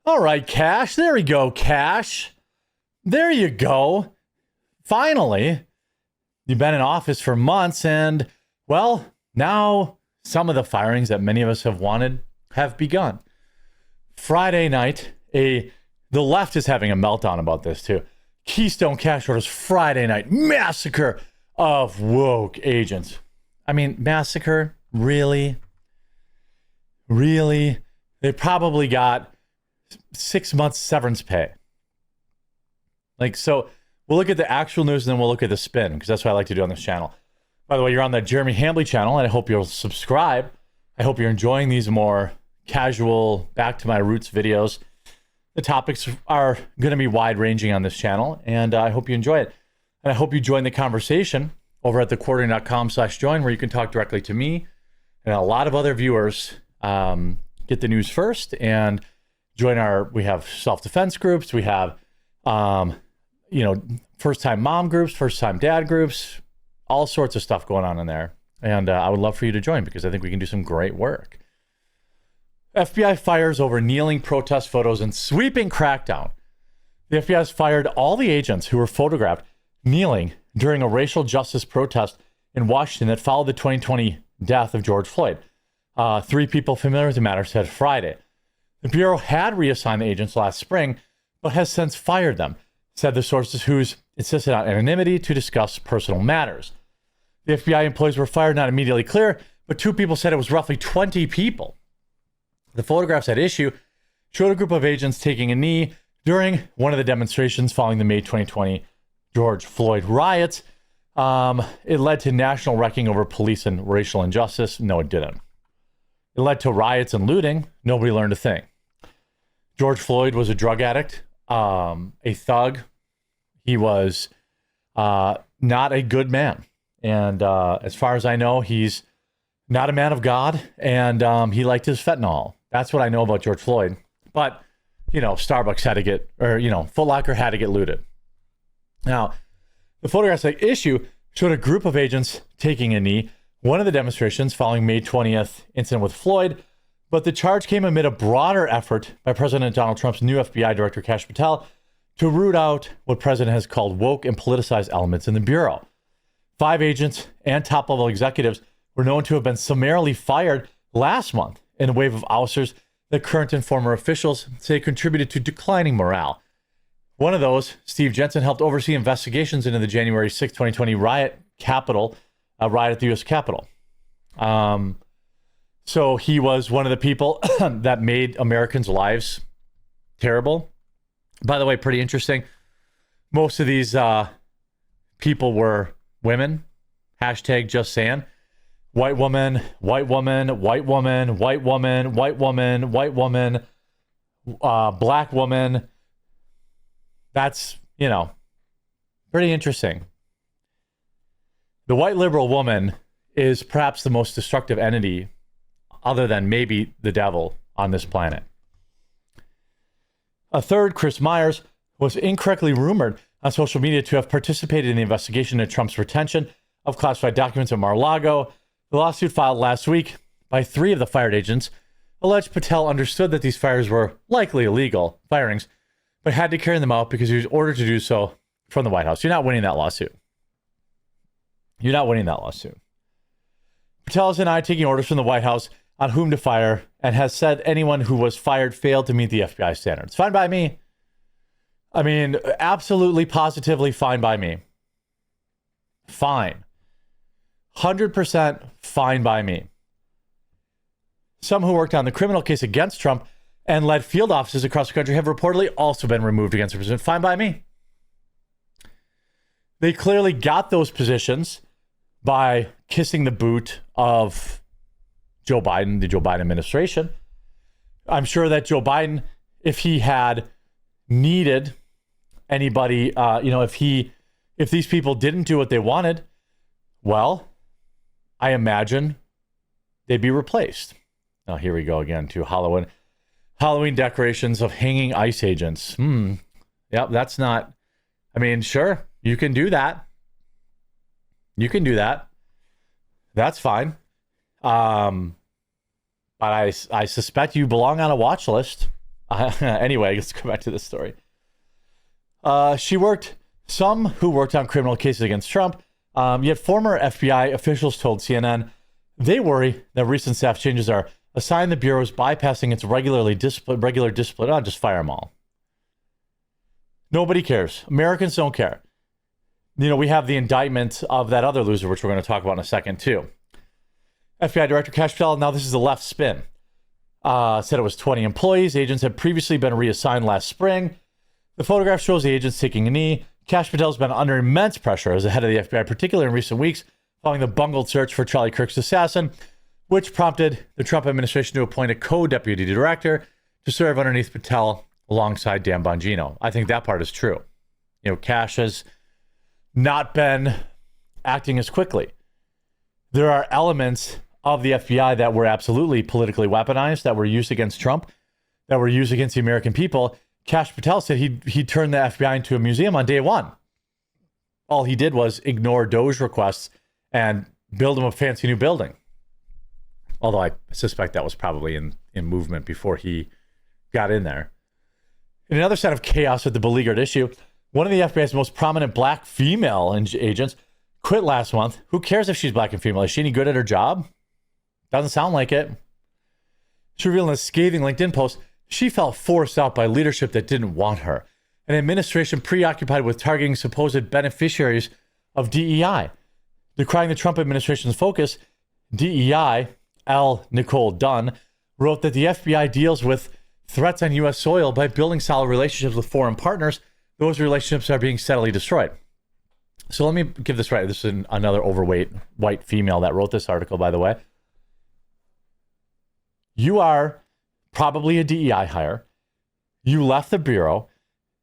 All right, Kash. There we go, Kash. There you go. Finally, you've been in office for months, and, well, now some of the firings that many of us have wanted have begun. Friday night, the left is having a meltdown about this, too. Keystone Kash orders Friday night massacre of woke agents. I mean, massacre? Really? Really? They probably got 6 months severance pay. So we'll look at the actual news and then we'll look at the spin, because that's what I like to do on this channel. By the way, you're on the Jeremy Hambley channel, and I hope you'll subscribe. I hope you're enjoying these more casual, back to my roots videos. The topics are going to be wide-ranging on this channel, and I hope you enjoy it. And I hope you join the conversation over at thequartering.com/join, where you can talk directly to me and a lot of other viewers. Get the news first and join we have self-defense groups. We have, first-time mom groups, first-time dad groups, all sorts of stuff going on in there. And I would love for you to join, because I think we can do some great work. FBI fires over kneeling protest photos and sweeping crackdown. The FBI has fired all the agents who were photographed kneeling during a racial justice protest in Washington that followed the 2020 death of George Floyd. 3 people familiar with the matter said Friday. The Bureau had reassigned the agents last spring, but has since fired them, said the sources who insisted on anonymity to discuss personal matters. The FBI employees were fired, not immediately clear, but 2 people said it was roughly 20 people. The photographs at issue showed a group of agents taking a knee during one of the demonstrations following the May 2020 George Floyd riots. It led to national reckoning over police and racial injustice. No, it didn't. It led to riots and looting. Nobody learned a thing. George Floyd was a drug addict, a thug. He was not a good man. And as far as I know, he's not a man of God, and he liked his fentanyl. That's what I know about George Floyd. But, Starbucks had to get, Foot Locker had to get looted. Now, the photographs at issue showed a group of agents taking a knee, one of the demonstrations following May 20th incident with Floyd, but the charge came amid a broader effort by President Donald Trump's new FBI Director, Kash Patel, to root out what President has called woke and politicized elements in the Bureau. 5 agents and top-level executives were known to have been summarily fired last month in a wave of ousters that current and former officials say contributed to declining morale. One of those, Steve Jensen, helped oversee investigations into the January 6, 2020 riot at the U.S. Capitol. So he was one of the people that made Americans' lives terrible. By the way, pretty interesting. Most of these people were women. Hashtag just saying. White woman, white woman, white woman, white woman, white woman, white woman, black woman. That's, pretty interesting. The white liberal woman is perhaps the most destructive entity, other than maybe the devil, on this planet. A third, Chris Myers, was incorrectly rumored on social media to have participated in the investigation into Trump's retention of classified documents at Mar-a-Lago. The lawsuit filed last week by 3 of the fired agents alleged Patel understood that these fires were likely illegal firings, but had to carry them out because he was ordered to do so from the White House. You're not winning that lawsuit. You're not winning that lawsuit. Patel is denied taking orders from the White House on whom to fire, and has said anyone who was fired failed to meet the FBI standards. Fine by me. I mean, absolutely, positively fine by me. Fine. 100% fine by me. Some who worked on the criminal case against Trump and led field offices across the country have reportedly also been removed against the president. Fine by me. They clearly got those positions by kissing the boot of Joe Biden, the Joe Biden administration. I'm sure that Joe Biden, if he had needed anybody, if these people didn't do what they wanted, well, I imagine they'd be replaced. Now, here we go again to Halloween decorations of hanging ICE agents. Yep, that's not, sure, you can do that. You can do that. That's fine. But I suspect you belong on a watch list. Anyway, let's go back to this story. Some who worked on criminal cases against Trump, yet former FBI officials told CNN they worry that recent staff changes are a sign the Bureau is bypassing its regular discipline. I'll just fire them all. Nobody cares. Americans don't care. We have the indictment of that other loser, which we're going to talk about in a second, too. FBI Director Kash Patel, now this is the left spin, said it was 20 employees. Agents had previously been reassigned last spring. The photograph shows the agents taking a knee. Kash Patel's been under immense pressure as the head of the FBI, particularly in recent weeks, following the bungled search for Charlie Kirk's assassin, which prompted the Trump administration to appoint a co-deputy director to serve underneath Patel alongside Dan Bongino. I think that part is true. Kash has not been acting as quickly. There are elements of the FBI that were absolutely politically weaponized, that were used against Trump, that were used against the American people. Kash Patel said he turned the FBI into a museum on day one. All he did was ignore DOJ requests and build him a fancy new building. Although I suspect that was probably in movement before he got in there. In another set of chaos with the beleaguered issue, one of the FBI's most prominent black female agents quit last month. Who cares if she's black and female? Is she any good at her job? Doesn't sound like it. She revealed in a scathing LinkedIn post she felt forced out by leadership that didn't want her, an administration preoccupied with targeting supposed beneficiaries of DEI. Decrying the Trump administration's focus, DEI, L. Nicole Dunn, wrote that the FBI deals with threats on U.S. soil by building solid relationships with foreign partners. Those relationships are being steadily destroyed. So let me give this right. This is another overweight white female that wrote this article, by the way. You are probably a DEI hire. You left the Bureau,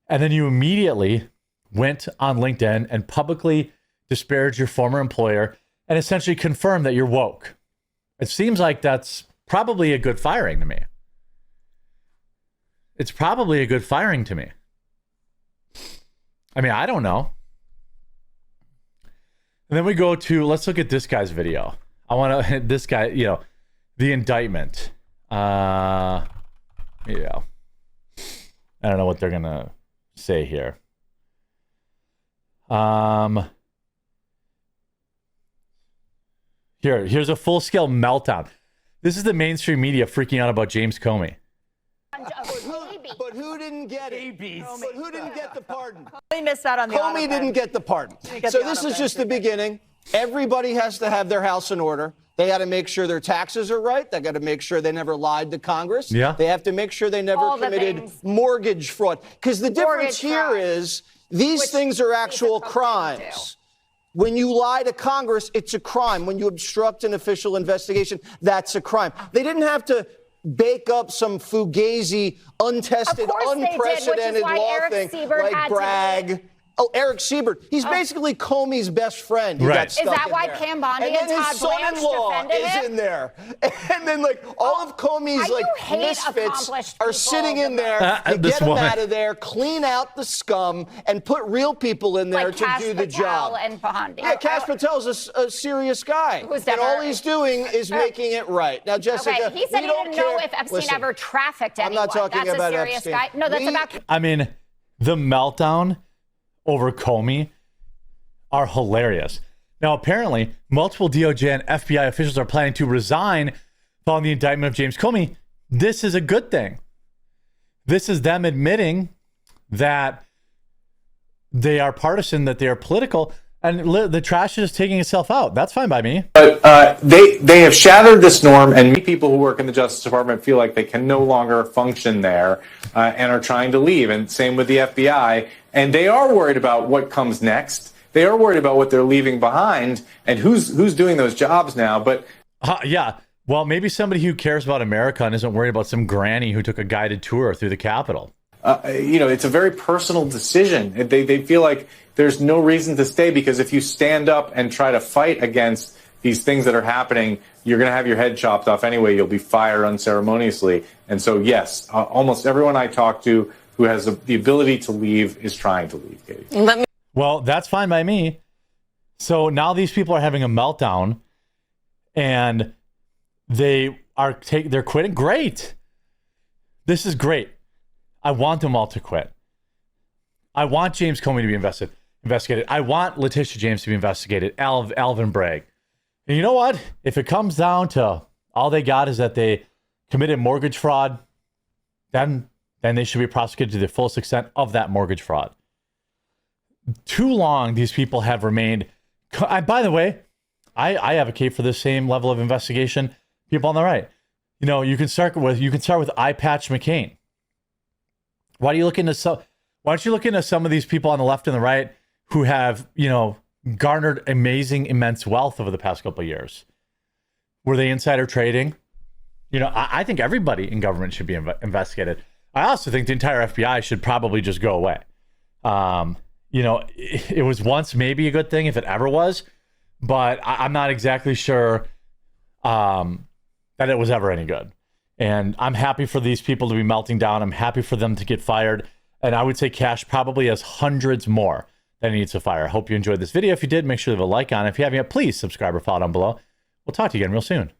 and then you immediately went on LinkedIn and publicly disparaged your former employer and essentially confirmed that you're woke. It seems like that's probably a good firing to me. It's probably a good firing to me. I mean, I don't know. And then we go to, let's look at this guy's video. I want to, this guy, the indictment. I don't know what they're going to say here. Here's a full-scale meltdown. This is the mainstream media freaking out about James Comey. But who didn't get it? But who didn't get the pardon? We missed out on the Comey didn't get the pardon. So this is just the beginning. Everybody has to have their house in order. They got to make sure their taxes are right. They got to make sure they never lied to Congress. Yeah. They have to make sure they never committed mortgage fraud. Because the difference here is these things are actual crimes. When you lie to Congress, it's a crime. When you obstruct an official investigation, that's a crime. They didn't have to bake up some fugazi, untested, unprecedented law thing like Bragg. Oh, Eric Siebert. He's basically Comey's best friend. Right. Is that why Pam Bondi and Todd Blanche defended him? Is in there. And then, all of Comey's, misfits are sitting in there to get him out of there, clean out the scum, and put real people in there to do the job. And Bondi. Yeah, Kash Patel's a serious guy. And all he's doing is making it right. Now, Jessica, he said he didn't know if Epstein ever trafficked anyone. I'm not talking about Epstein. Guy. No, that's about... I mean, the meltdown over Comey are hilarious. Now, apparently, multiple DOJ and FBI officials are planning to resign following the indictment of James Comey. This is a good thing. This is them admitting that they are partisan, that they are political, and the trash is taking itself out. That's fine by me. But they have shattered this norm, and many people who work in the Justice Department feel like they can no longer function there and are trying to leave. And same with the FBI. And they are worried about what comes next. They are worried about what they're leaving behind and who's doing those jobs now. But yeah, well, maybe somebody who cares about America and isn't worried about some granny who took a guided tour through the Capitol. It's a very personal decision. They feel like there's no reason to stay because if you stand up and try to fight against these things that are happening, you're going to have your head chopped off anyway. You'll be fired unceremoniously. And so, yes, almost everyone I talk to who has the ability to leave is trying to leave, Katie. Well, that's fine by me. So now these people are having a meltdown and they're quitting. Great. This is great. I want them all to quit. I want James Comey to be investigated. I want Letitia James to be investigated. Alvin Bragg. And you know what? If it comes down to all they got is that they committed mortgage fraud, then they should be prosecuted to the fullest extent of that mortgage fraud. Too long, these people have remained. By the way, I advocate for the same level of investigation. People on the right, you know, you can start with Eye Patch McCain. Why don't you look into some of these people on the left and the right who have, you know, garnered amazing, immense wealth over the past couple of years? Were they insider trading? You know, I think everybody in government should be investigated. I also think the entire FBI should probably just go away. You know, it was once maybe a good thing if it ever was, but I'm not exactly sure that it was ever any good. And I'm happy for these people to be melting down. I'm happy for them to get fired. And I would say Kash probably has hundreds more that he needs to fire. I hope you enjoyed this video. If you did, make sure to leave a like on it. If you haven't yet, please subscribe or follow down below. We'll talk to you again real soon.